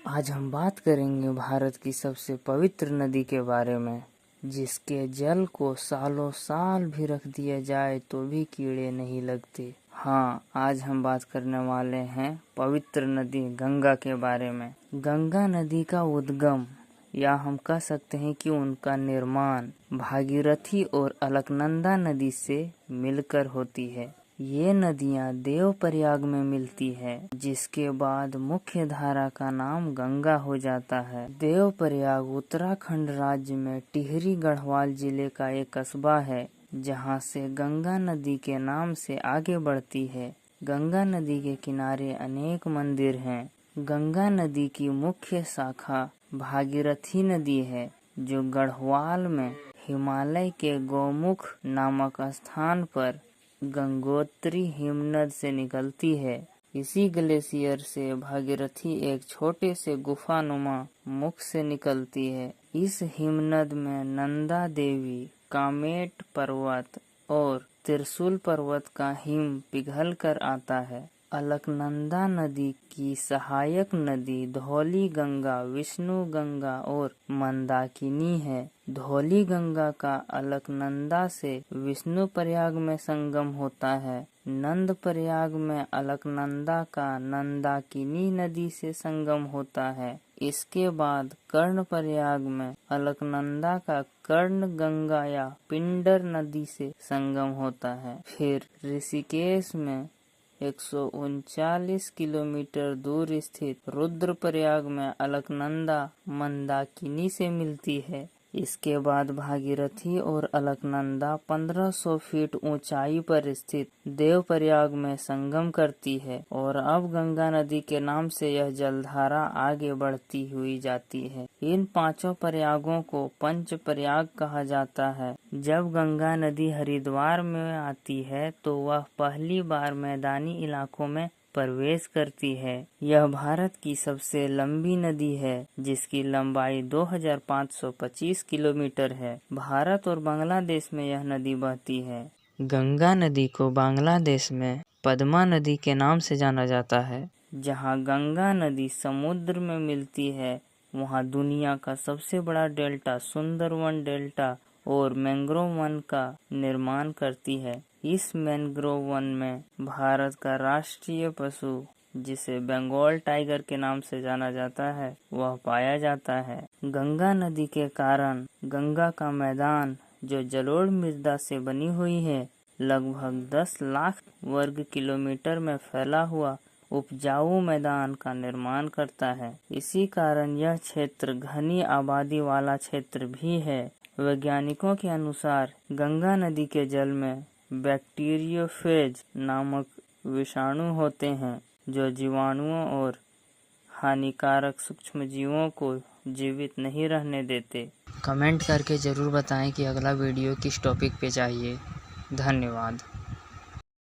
आज हम बात करेंगे भारत की सबसे पवित्र नदी के बारे में, जिसके जल को सालों साल भी रख दिया जाए तो भी कीड़े नहीं लगते। हाँ, आज हम बात करने वाले हैं पवित्र नदी गंगा के बारे में। गंगा नदी का उद्गम या हम कह सकते हैं कि उनका निर्माण भागीरथी और अलकनंदा नदी से मिलकर होती है। ये नदियाँ देवप्रयाग में मिलती है, जिसके बाद मुख्य धारा का नाम गंगा हो जाता है। देवप्रयाग उत्तराखंड राज्य में टिहरी गढ़वाल जिले का एक कस्बा है, जहाँ से गंगा नदी के नाम से आगे बढ़ती है। गंगा नदी के किनारे अनेक मंदिर हैं। गंगा नदी की मुख्य शाखा भागीरथी नदी है, जो गढ़वाल में हिमालय के गौमुख नामक स्थान पर गंगोत्री हिमनद से निकलती है। इसी ग्लेशियर से भागीरथी एक छोटे से गुफानुमा मुख से निकलती है। इस हिमनद में नंदा देवी, कामेट पर्वत और त्रिशूल पर्वत का हिम पिघल कर आता है। अलकनंदा नदी की सहायक नदी धौली गंगा, विष्णु गंगा और मंदाकिनी है। धौली गंगा का अलकनंदा से विष्णु प्रयाग में संगम होता है। नंद प्रयाग में अलकनंदा का नंदाकिनी नदी से संगम होता है। इसके बाद कर्ण प्रयाग में अलकनंदा का कर्ण गंगा या पिंडर नदी से संगम होता है। फिर ऋषिकेश में 139 किलोमीटर दूर स्थित रुद्रप्रयाग में अलकनंदा मंदाकिनी से मिलती है। इसके बाद भागीरथी और अलकनंदा 1500 फीट ऊंचाई पर स्थित देवप्रयाग में संगम करती है और अब गंगा नदी के नाम से यह जलधारा आगे बढ़ती हुई जाती है। इन पांचों प्रयागों को पंच प्रयाग कहा जाता है। जब गंगा नदी हरिद्वार में आती है तो वह पहली बार मैदानी इलाकों में प्रवेश करती है। यह भारत की सबसे लंबी नदी है, जिसकी लंबाई 2525 किलोमीटर है। भारत और बांग्लादेश में यह नदी बहती है। गंगा नदी को बांग्लादेश में पद्मा नदी के नाम से जाना जाता है। जहां गंगा नदी समुद्र में मिलती है, वहां दुनिया का सबसे बड़ा डेल्टा सुंदरवन डेल्टा और मैंग्रोव वन का निर्माण करती है। इस मैंग्रोव वन में भारत का राष्ट्रीय पशु, जिसे बंगाल टाइगर के नाम से जाना जाता है, वह पाया जाता है। गंगा नदी के कारण गंगा का मैदान, जो जलोढ़ मृदा से बनी हुई है, लगभग 10 लाख वर्ग किलोमीटर में फैला हुआ उपजाऊ मैदान का निर्माण करता है। इसी कारण यह क्षेत्र घनी आबादी वाला क्षेत्र भी है। वैज्ञानिकों के अनुसार गंगा नदी के जल में बैक्टीरियोफेज नामक विषाणु होते हैं, जो जीवाणुओं और हानिकारक सूक्ष्मजीवों को जीवित नहीं रहने देते। कमेंट करके जरूर बताएं कि अगला वीडियो किस टॉपिक पे चाहिए। धन्यवाद।